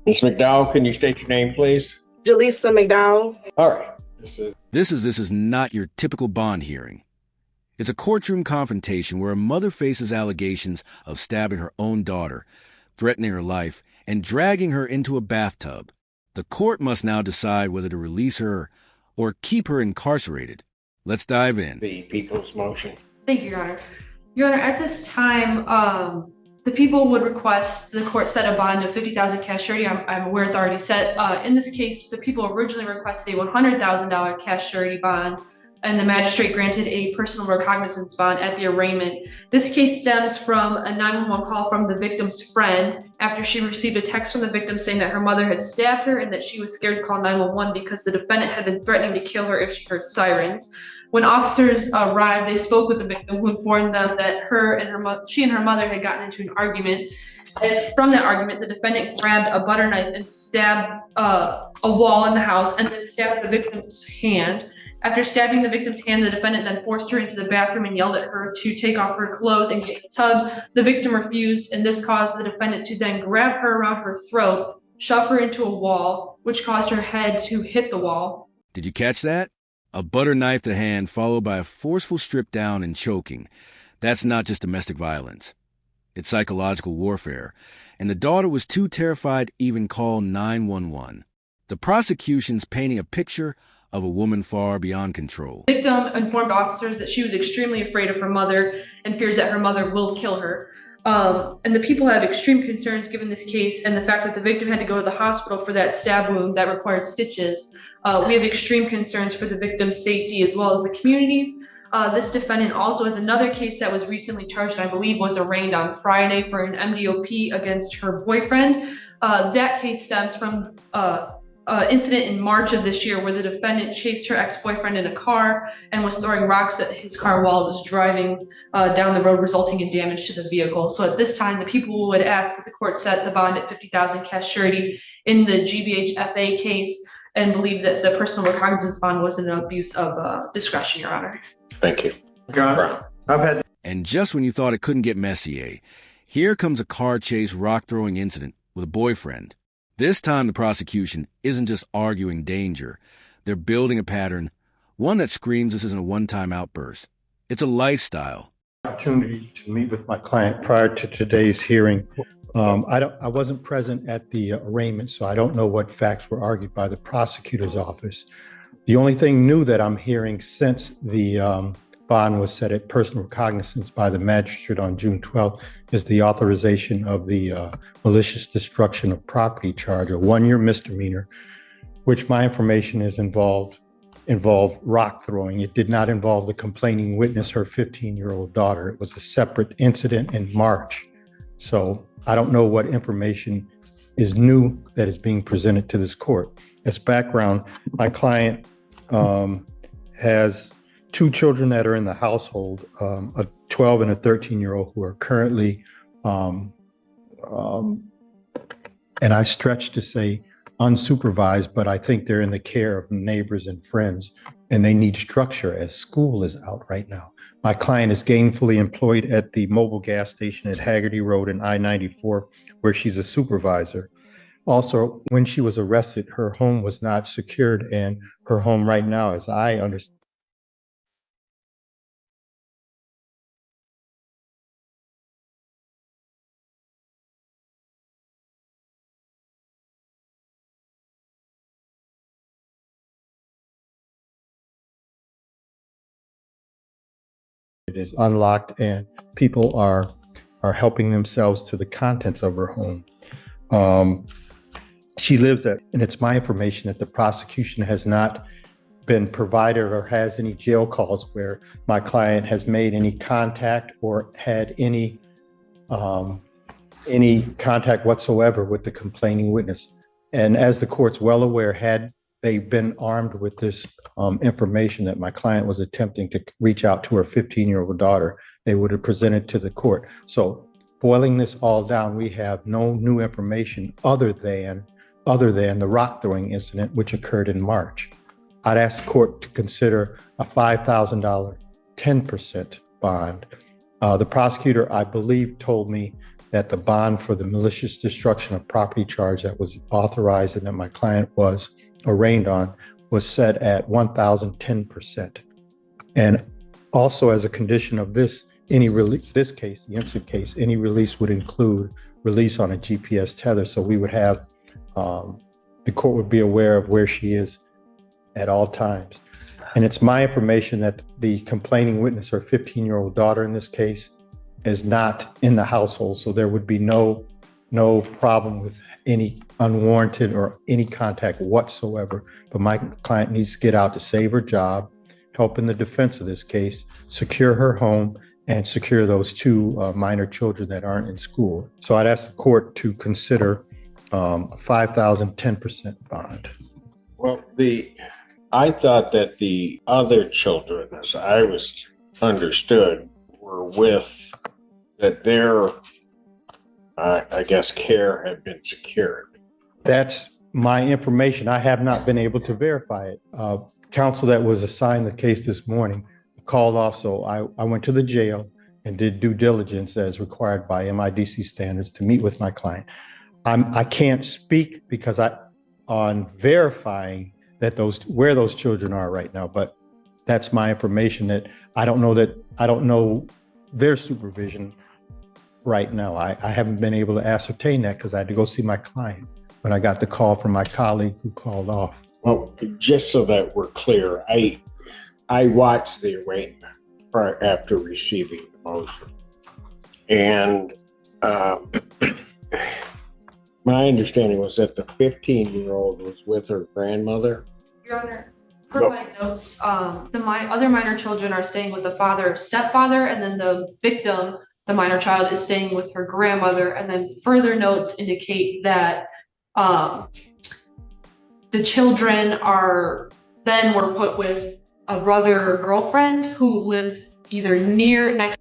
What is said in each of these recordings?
Ms. McDowell, can you state your name, please? Jaleesa McDowell. All right. This is not your typical bond hearing. It's a courtroom confrontation where a mother faces allegations of stabbing her own daughter, threatening her life, and dragging her into a bathtub. The court must now decide whether to release her or keep her incarcerated. Let's dive in. The people's motion. Thank you, Your Honor. Your Honor, at this time, the people would request the court set a bond of $50,000 cash surety. I'm aware it's already set. In this case, the people originally requested a $100,000 cash surety bond, and the magistrate granted a personal recognizance bond at the arraignment. This case stems from a 911 call from the victim's friend after she received a text from the victim saying that her mother had stabbed her and that she was scared to call 911 because the defendant had been threatening to kill her if she heard sirens. When officers arrived, they spoke with the victim, who informed them that she and her mother had gotten into an argument. And from that argument, the defendant grabbed a butter knife and stabbed a wall in the house and then stabbed the victim's hand. After stabbing the victim's hand, the defendant then forced her into the bathroom and yelled at her to take off her clothes and get in the tub. The victim refused, and this caused the defendant to then grab her around her throat, shove her into a wall, which caused her head to hit the wall. Did you catch that? A butter knife to hand followed by a forceful strip down and choking. That's not just domestic violence. It's psychological warfare. And the daughter was too terrified to even call 911. The prosecution's painting a picture of a woman far beyond control. The victim informed officers that she was extremely afraid of her mother and fears that her mother will kill her. And the people have extreme concerns given this case and the fact that the victim had to go to the hospital for that stab wound that required stitches. We have extreme concerns for the victim's safety as well as the community's. This defendant also has another case that was recently charged, and I believe was arraigned on Friday for an MDOP against her boyfriend. That case stems from incident in March of this year where the defendant chased her ex-boyfriend in a car and was throwing rocks at his car while it was driving down the road, resulting in damage to the vehicle. So at this time, the people would ask that the court set the bond at $50,000 cash surety in the GBHFA case and believe that the personal recognizance bond was an abuse of discretion, Your Honor. Thank you. Brown. And just when you thought it couldn't get messier, here comes a car chase rock-throwing incident with a boyfriend. This time the prosecution isn't just arguing danger. They're building a pattern, one that screams this isn't a one-time outburst. It's a lifestyle. Opportunity to meet with my client prior to today's hearing. I wasn't present at the arraignment, so I don't know what facts were argued by the prosecutor's office. The only thing new that I'm hearing since the bond was set at personal recognizance by the magistrate on June 12th is the authorization of the malicious destruction of property charge, a 1-year misdemeanor, which my information is involved rock throwing. It did not involve the complaining witness, her 15-year-old daughter. It was a separate incident in March. So I don't know what information is new that is being presented to this court. As background, my client has 2 children that are in the household, a 12 and a 13-year-old who are currently, and I stretch to say unsupervised, but I think they're in the care of neighbors and friends, and they need structure as school is out right now. My client is gainfully employed at the mobile gas station at Haggerty Road and I-94, where she's a supervisor. Also, when she was arrested, her home was not secured, and her home right now, as I understand, it is unlocked, and people are helping themselves to the contents of her home. She lives at, and it's my information that the prosecution has not been provided or has any jail calls where my client has made any contact or had any contact whatsoever with the complaining witness. And as the court's well aware, had they been armed with this information that my client was attempting to reach out to her 15-year-old daughter, they would have presented to the court. So boiling this all down, we have no new information other than the rock throwing incident, which occurred in March. I'd ask the court to consider a $5,000 10% bond. The prosecutor, I believe, told me that the bond for the malicious destruction of property charge that was authorized and that my client was arraigned on was set at 1,010%. And also as a condition of this, any release, this case, the instant case, any release would include release on a GPS tether. So we would have, the court would be aware of where she is at all times. And it's my information that the complaining witness, her 15-year-old daughter in this case, is not in the household. So there would be no problem with any unwarranted or any contact whatsoever. But my client needs to get out to save her job, help in the defense of this case, secure her home, and secure those two minor children that aren't in school. So I'd ask the court to consider a 5,010% bond. Well, I thought that the other children, as I was understood, were with, that their, I guess, care had been secured. That's my information. I have not been able to verify it. Counsel that was assigned the case this morning called off, so I went to the jail and did due diligence as required by MIDC standards to meet with my client. I can't speak because on verifying that where those children are right now, but that's my information. That I don't know their supervision right now. I haven't been able to ascertain that because I had to go see my client, but I got the call from my colleague who called off. Well, just so that we're clear, I watched the arraignment after receiving the motion, and my understanding was that the 15-year-old was with her grandmother. Your Honor, per my notes, the other minor children are staying with the stepfather, and then the victim, the minor child, is staying with her grandmother. And then further notes indicate that the children were put with a brother or girlfriend who lives either next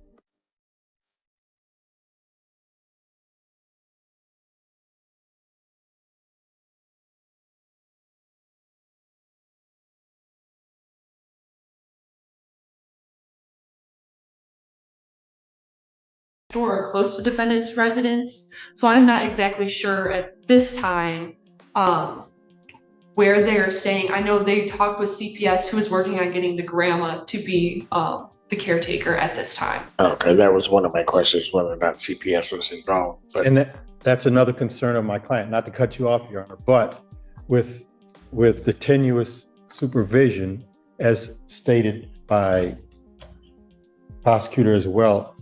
or close to defendant's residence. So I'm not exactly sure at this time where they're staying. I know they talked with CPS, who is working on getting the grandma to be the caretaker at this time. Okay, that was one of my questions, whether or not CPS was involved. But And that's another concern of my client, not to cut you off, Your Honor, but with the tenuous supervision, as stated by prosecutor as well,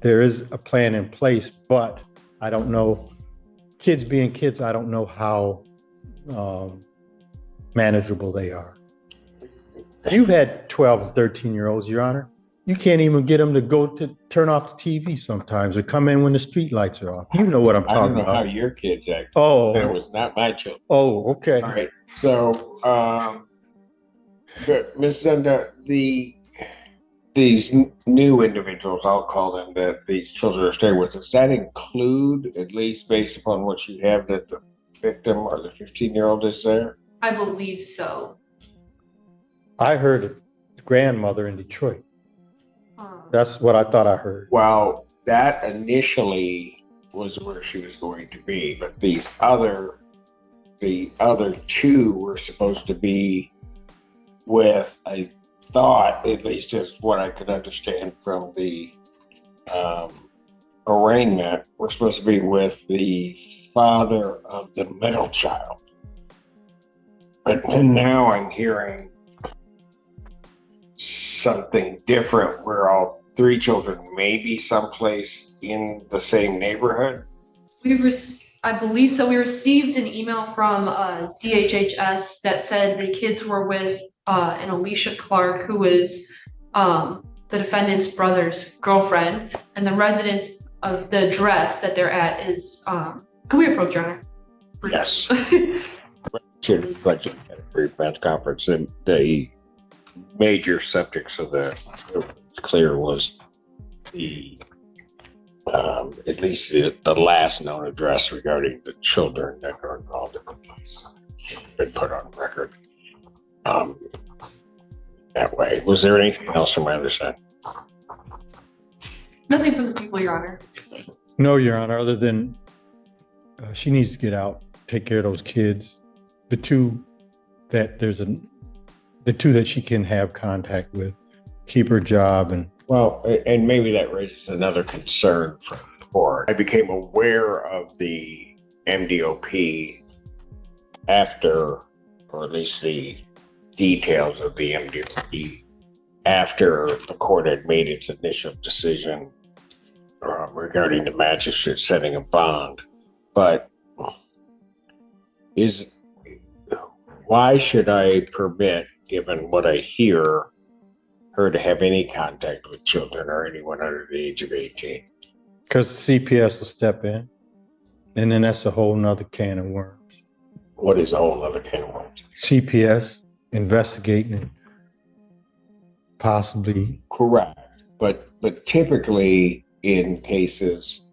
there is a plan in place, but I don't know, kids being kids, I don't know how manageable they are. You've had 12 and 13-year-olds, Your Honor. You can't even get them to go to turn off the TV sometimes or come in when the street lights are off. You know what I'm I don't talking know how about. your kids act. Oh, That was not my children. oh, okay. All right. So, but Ms. Zenda, these new individuals, I'll call them, that these children are staying with, does that include, at least based upon what you have, that the victim or the 15-year-old is there? I believe so. I heard a grandmother in Detroit. That's what I thought I heard. Well, that initially was where she was going to be, but the other two were supposed to be with, I thought, at least as what I could understand from the arraignment, were supposed to be with the father of the middle child. But now I'm hearing something different, where all three children may be someplace in the same neighborhood. I believe so. We received an email from DHHS that said the kids were with an Alicia Clark, who is the defendant's brother's girlfriend, and the residence of the address that they're at is, can we approach, Your Honor? Yes. Should reflect at a pre-press conference, and the major subjects of the clear was the at least the last known address regarding the children that are involved in the case been put on record that way. Was there anything else from my other side? Nothing from the people, Your Honor. No, Your Honor, other than she needs to get out, take care of those kids. The two that she can have contact with, keep her job, and Well, and maybe that raises another concern for the court. I became aware of the MDOP after, or at least the details of the MDOP after the court had made its initial decision regarding the magistrate setting a bond. But why should I permit, given what I hear, her to have any contact with children or anyone under the age of 18? because CPS will step in, and then that's a whole nother can of worms. What is a whole other can of worms? CPS investigating, possibly. Correct. But typically in cases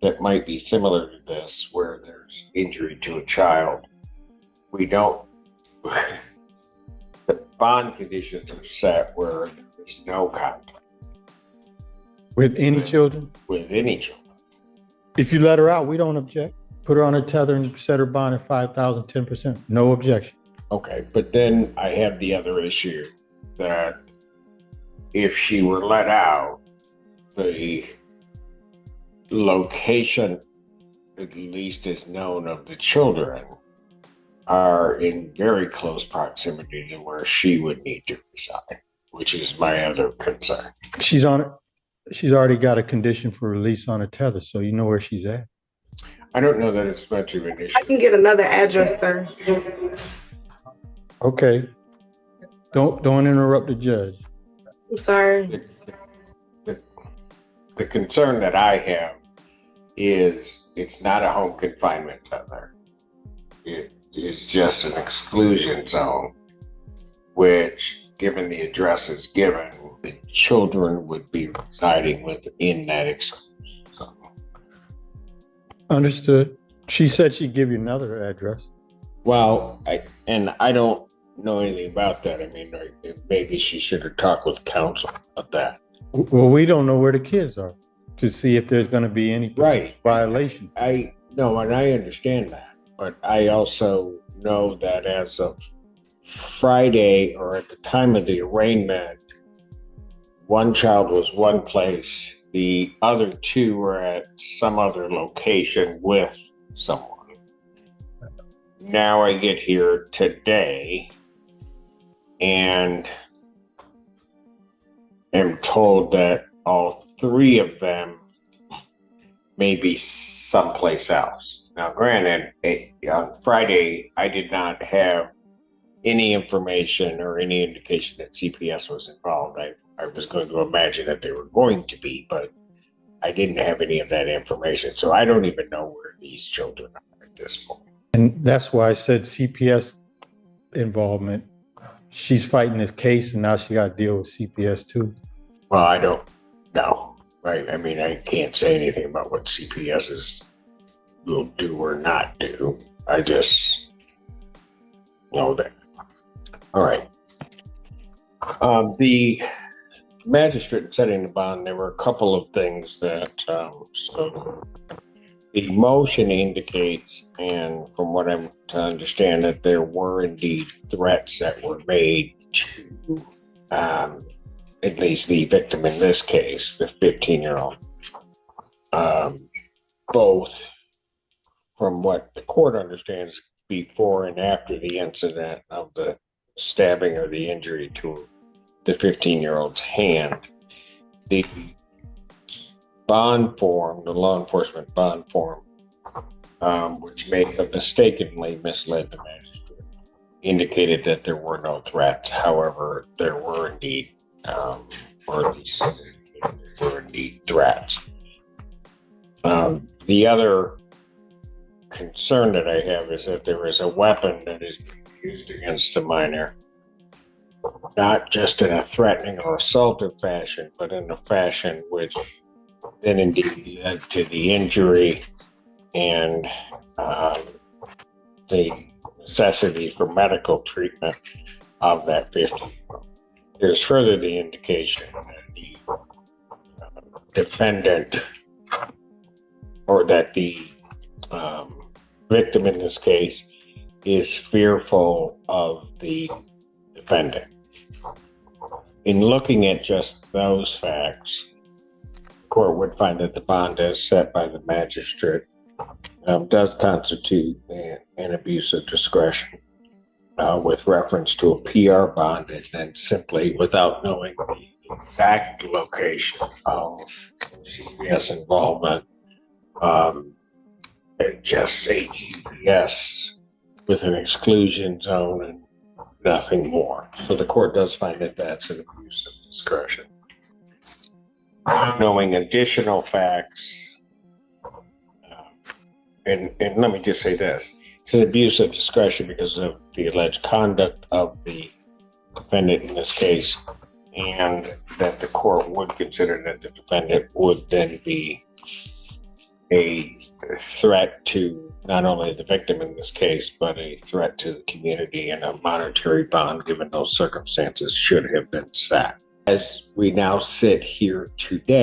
that might be similar to this, where there's injury to a child, we don't, the bond conditions are set where there's no contact With any children? with any children. If you let her out, we don't object. Put her on a tether and set her bond at 5,000, 10%. No objection. Okay, but then I have the other issue that if she were let out, the location, at least as known, of the children are in very close proximity to where she would need to reside, which is my other concern. She's already got a condition for release on a tether, so you know where she's at. I don't know that it's much of an issue. I can get another address, sir. Okay. Don't interrupt the judge. I'm sorry. The concern that I have is it's not a home confinement tether. It is just an exclusion zone, which, given the addresses given, the children would be residing within that exclusion zone. Understood. She said she'd give you another address. Well, I don't know anything about that. I mean, maybe she should have talked with counsel about that. Well, we don't know where the kids are to see if there's going to be any Right. violation. I know, and I understand that, but I also know that as of Friday, or at the time of the arraignment, one child was one place, the other two were at some other location with someone. Now I get here today and am told that all three of them may be someplace else. Now, granted, on Friday, I did not have any information or any indication that CPS was involved. I was going to imagine that they were going to be, but I didn't have any of that information. So I don't even know where these children are at this point. And that's why I said CPS involvement. She's fighting this case, and now she got to deal with CPS too. Well, I don't know, right? I mean, I can't say anything about what CPS will do or not do. I just know that. All right. The magistrate setting the bond, there were a couple of things that so the motion indicates, and from what I'm to understand, that there were indeed threats that were made to at least the victim in this case, the 15-year-old. Both from what the court understands before and after the incident of the stabbing or the injury to the 15-year-old's hand. The bond form, the law enforcement bond form, which may have mistakenly misled the magistrate, indicated that there were no threats. However, there were indeed, or at least there were indeed threats. The other concern that I have is that there is a weapon that is used against a minor, not just in a threatening or assaultive fashion, but in a fashion which then indeed led to the injury and the necessity for medical treatment of that 15-year-old. There's further the indication that the defendant or that the victim in this case is fearful of the defendant. In looking at just those facts, the court would find that the bond as set by the magistrate does constitute an abuse of discretion with reference to a PR bond, and then simply, without knowing the exact location of GPS involvement, just a GPS with an exclusion zone and nothing more. So the court does find that that's an abuse of discretion. Knowing additional facts, and let me just say this, it's an abuse of discretion because of the alleged conduct of the defendant in this case, and that the court would consider that the defendant would then be a threat to not only the victim in this case, but a threat to the community, and a monetary bond given those circumstances should have been set. As we now sit here today,